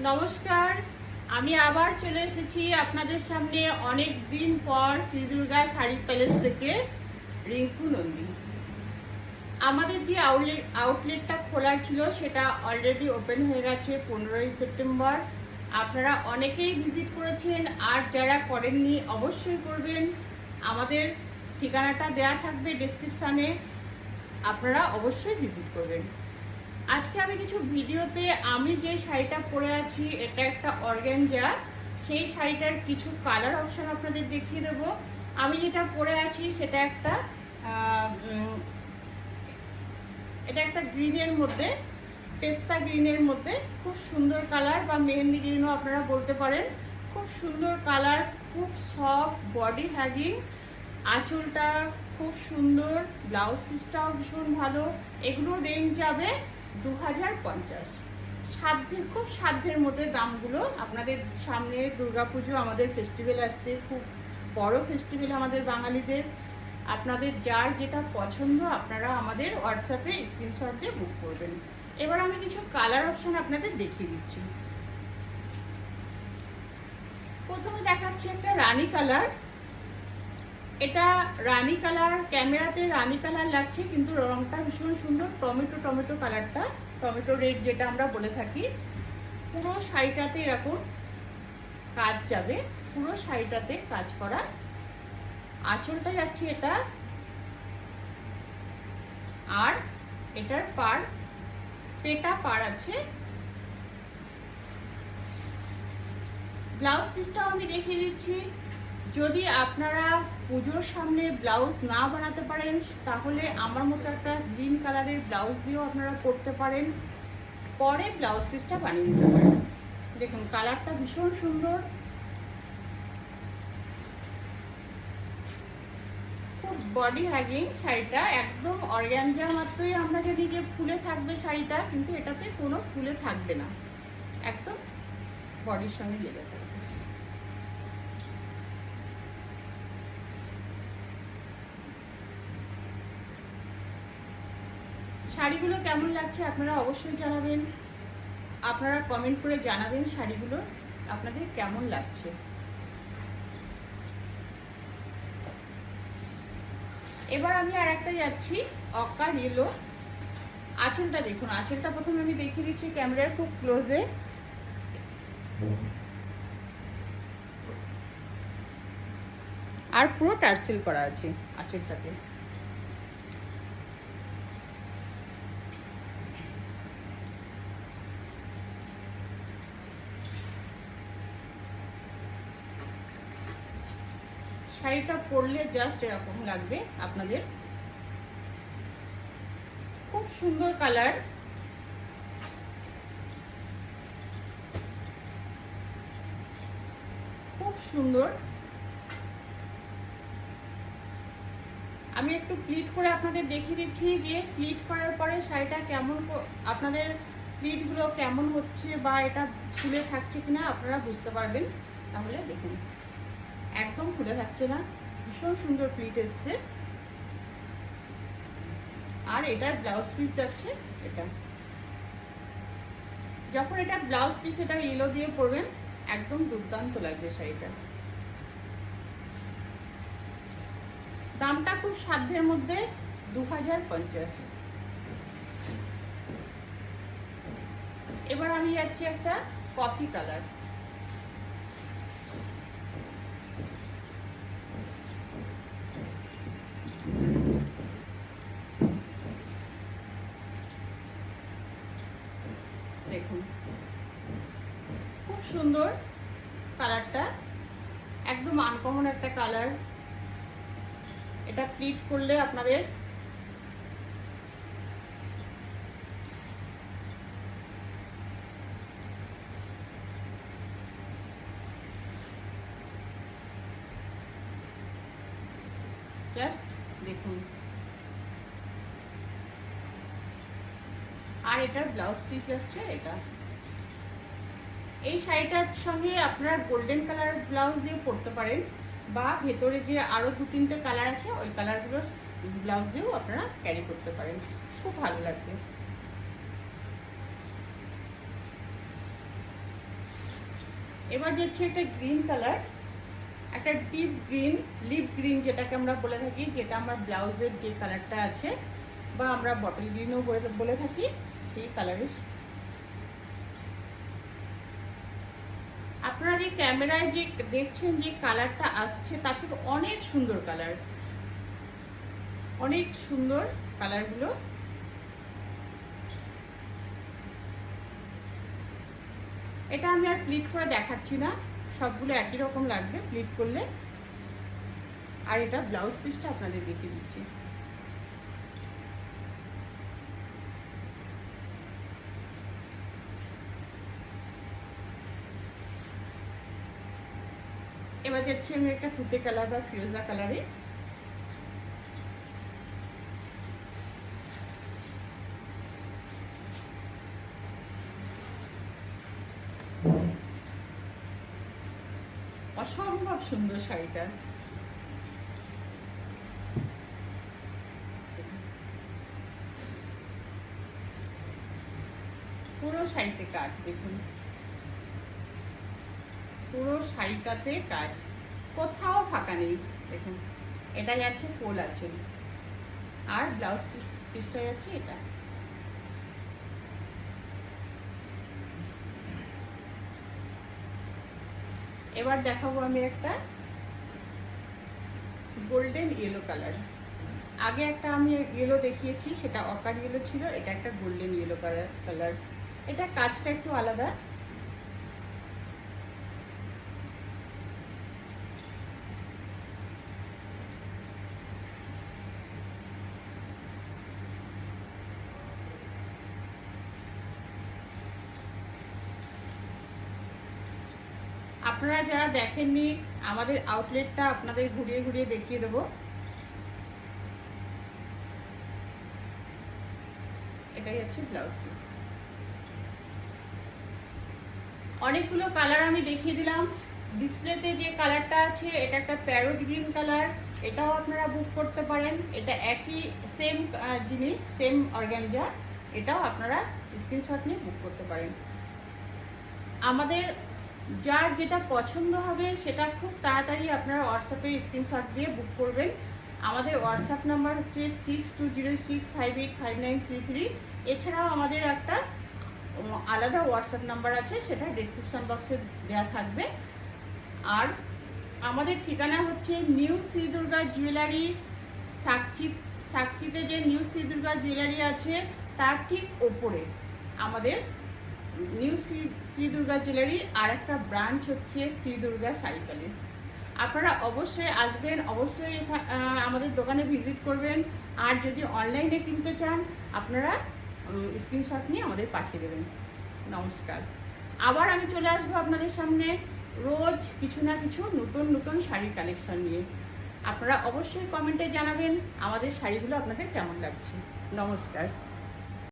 নমস্কার, আমি আবার চলে এসেছি আপনাদের সামনে অনেক দিন পর শ্রী দুর্গা শাড়ি প্যালেস থেকে রিঙ্কু নন্দী। আমাদের যে আউটলেটটা খোলার ছিল সেটা অলরেডি ওপেন হয়ে গেছে 15ই সেপ্টেম্বর। আপনারা অনেকেই ভিজিট করেছেন, আর যারা করেননি অবশ্যই করবেন। আমাদের ঠিকানাটা দেয়া থাকবে ডেসক্রিপশানে, আপনারা অবশ্যই ভিজিট করবেন। আজকে আমি কিছু ভিডিওতে আমি যে শাড়িটা পরে আছি এটা একটা অর্গানজা, সেই শাড়িটার কিছু কালার অপশন আপনাদের দেখিয়ে দেবো। আমি যেটা পরে আছি সেটা একটা গ্রিনের মধ্যে, পেস্তা গ্রিনের মধ্যে খুব সুন্দর কালার, বা মেহেন্দি গ্রিনও আপনারা বলতে পারেন। খুব সুন্দর কালার, খুব সফট, বডি হ্যাগিং, আঁচলটা খুব সুন্দর, ব্লাউজ পিসটাও ভীষণ ভালো। এগুলো রেঞ্জ যাবে 2050। খুব সাধ্যের মধ্যে দামগুলো। আপনাদের সামনে দুর্গাপুজো, আমাদের ফেস্টিভ্যাল আসছে, খুব বড় ফেস্টিভ্যাল আমাদের বাঙালিদের। আপনাদের যার যেটা পছন্দ আপনারা আমাদের হোয়াটসঅ্যাপে স্ক্রিনশট দিয়ে বুক করবেন। এবার আমি কিছু কালার অপশন আপনাদের দেখিয়ে দিচ্ছি। প্রথমে দেখাচ্ছি একটা রানী কালার। এটা রানী কালার, ক্যামেরাতে রানী কালার লাগছে কিন্তু রংটা ভীষণ সুন্দর, টমেটো কালারটা, টমেটো রেড যেটা আমরা বলে থাকি। পুরো শাড়িটাতে এরকম কাজ যাবে, পুরো শাড়িটাতে কাজ করা। আঁচলটা যাচ্ছে এটা, আর এটার পেটা পার আছে। ব্লাউজ পিসটাও আমি দেখিয়ে দিচ্ছি। যদি আপনারা পুজোর সামনে ব্লাউজ না বানাতে পারেন তাহলে আমার মতো একটা গ্রিন কালারের ব্লাউজ দিয়েও আপনারা করতে পারেন, পরে ব্লাউজ পিসটা বানিয়ে নিতে পারেন। দেখুন কালারটা ভীষণ সুন্দর, খুব বডি হ্যাগিং শাড়িটা। একদম অর্গানজা মাত্রই আমরা জানি যে ফুলে থাকবে শাড়িটা, কিন্তু এটাতে কোনো ফুলে থাকবে না, একদম বডির সঙ্গে লেগে থাকবে। শাড়িগুলো কেমন লাগছে আপনারা অবশ্যই জানাবেন। আপনারা কমেন্ট করে জানাবেন শাড়িগুলো আপনাদের কেমন লাগছে। এবার আমি আর একটা যাচ্ছি অকা ইয়েলো। আঁচলটা দেখুন, আঁচলটা প্রথমে আমি দেখিয়ে দিচ্ছি ক্যামেরার খুব ক্লোজে। আর পুরো টার্সেল করা আছে আঁচলটাতে। শাড়িটা পরলে জাস্ট এরকম লাগবে আপনাদের। খুব সুন্দর কালার, খুব সুন্দর। আমি একটু প্লিট করে আপনাদের দেখিয়ে দিচ্ছি যে প্লিট করার পরে শাড়িটা কেমন, আপনাদের প্লিটগুলো কেমন হচ্ছে বা এটা ফুলে থাকছে কিনা আপনারা বুঝতে পারবেন। তাহলে দেখুন একদম ফুলে থাকছে না, ভীষণ সুন্দর প্লিট এসছে। আর এটার ব্লাউজ পিস যাচ্ছে এটা। যখন এটা ব্লাউজ পিস এটা ইয়েলো দিয়ে পরবেন একদম দুর্দান্ত লাগবে শাড়িটা। দামটা খুব সাধ্যের মধ্যে, 2050। এবার আমি যাচ্ছি একটা কফি কালার। দেখুন খুব সুন্দর কালারটা, একদম আনকমন একটা কালার। এটা প্লিট করলে আপনাদের জাস্ট দেখুন। আর এটার ব্লাউজ পিস যাচ্ছে এটা। এই শাড়িটার সঙ্গে আপনারা গোল্ডেন কালার ব্লাউজ দিয়ে পরতে পারেন, বা ভেতরে যে আরো 2-3টে কালার আছে ওই কালারগুলোর ব্লাউজ দিয়েও আপনারা ক্যারি করতে পারেন, খুব ভালো লাগবে। এবার যাচ্ছে একটা গ্রিন কালার, একটা ডিপ গ্রিন, লিপ গ্রিন যেটাকে আমরা বলে থাকি, যেটা আমার ব্লাউজের যে কালারটা আছে, বা আমরা বটল গ্রিনও বলে থাকি, সেই কালারের। আপনারা যে ক্যামেরায় যে দেখছেন যে কালারটা আসছে তার থেকে অনেক সুন্দর কালার, অনেক সুন্দর কালারগুলো। এটা আমি আর প্লিট করে দেখাচ্ছি না, সবগুলো একই রকম লাগবে প্লিট করলে। আর এটা ব্লাউজ পিসটা আপনাদের দেখিয়ে দিচ্ছি। এবার যাচ্ছি আমি একটা তুতে কালার বা ফিরোজা কালারে। অসম্ভব সুন্দর শাড়িটা। পুরো শাড়িতে কাজ দেখুন, পুরো শাড়িটাতে কাজ, কোথাও ফাঁকা নেই। দেখুন এটা যাচ্ছে ফুল আছে, আর ব্লাউজ পিসটা যাচ্ছে এটা। এবার দেখাবো আমি একটা গোল্ডেন ইয়েলো কালার। আগে একটা আমি ইয়েলো দেখিয়েছি, সেটা অকার ইয়েলো ছিল, এটা একটা গোল্ডেন ইয়েলো কালার। এটা কাজটা একটু আলাদা। আপনারা যারা দেখেননি, আমাদের আউটলেটটা আপনাদের ঘুরিয়ে ঘুরিয়ে দেখিয়ে দেবো। এটাই হচ্ছে ব্লাউজ পিস। অনেকগুলো কালার আমি দেখিয়ে দিলাম। ডিসপ্লেতে যে কালারটা আছে এটা একটা প্যারোট গ্রিন কালার, এটাও আপনারা বুক করতে পারেন। এটা একই সেম জিনিস, সেম অর্গানজা, এটাও আপনারা স্ক্রিনশট নিয়ে বুক করতে পারেন। আমাদের যার যেটা পছন্দ হবে সেটা খুব তাড়াতাড়ি আপনারা হোয়াটসঅ্যাপে স্ক্রিনশট দিয়ে বুক করবেন। আমাদের হোয়াটসঅ্যাপ নাম্বার হচ্ছে 6206585933। এছাড়াও আমাদের একটা আলাদা হোয়াটসঅ্যাপ নাম্বার আছে, সেটা ডিসক্রিপশন বক্সে দেওয়া থাকবে। আর আমাদের ঠিকানা হচ্ছে নিউ শ্রী দুর্গা জুয়েলারি, সাকচিতে যে নিউ শ্রী দুর্গা জুয়েলারি আছে তার ঠিক ওপরে আমাদের নিউ শ্রী দুর্গা জুয়েলারির আর একটা ব্রাঞ্চ হচ্ছে শ্রী দুর্গা শাড়ি প্যালেস। আপনারা অবশ্যই আসবেন, অবশ্যই আমাদের দোকানে ভিজিট করবেন। আর যদি অনলাইনে কিনতে চান আপনারা স্ক্রিনশট নিয়ে আমাদের পাঠিয়ে দেবেন। নমস্কার। আবার আমি চলে আসবো আপনাদের সামনে রোজ কিছু না কিছু নতুন নতুন শাড়ির কালেকশন নিয়ে। আপনারা অবশ্যই কমেন্টে জানাবেন আমাদের শাড়িগুলো আপনাদের কেমন লাগছে। নমস্কার।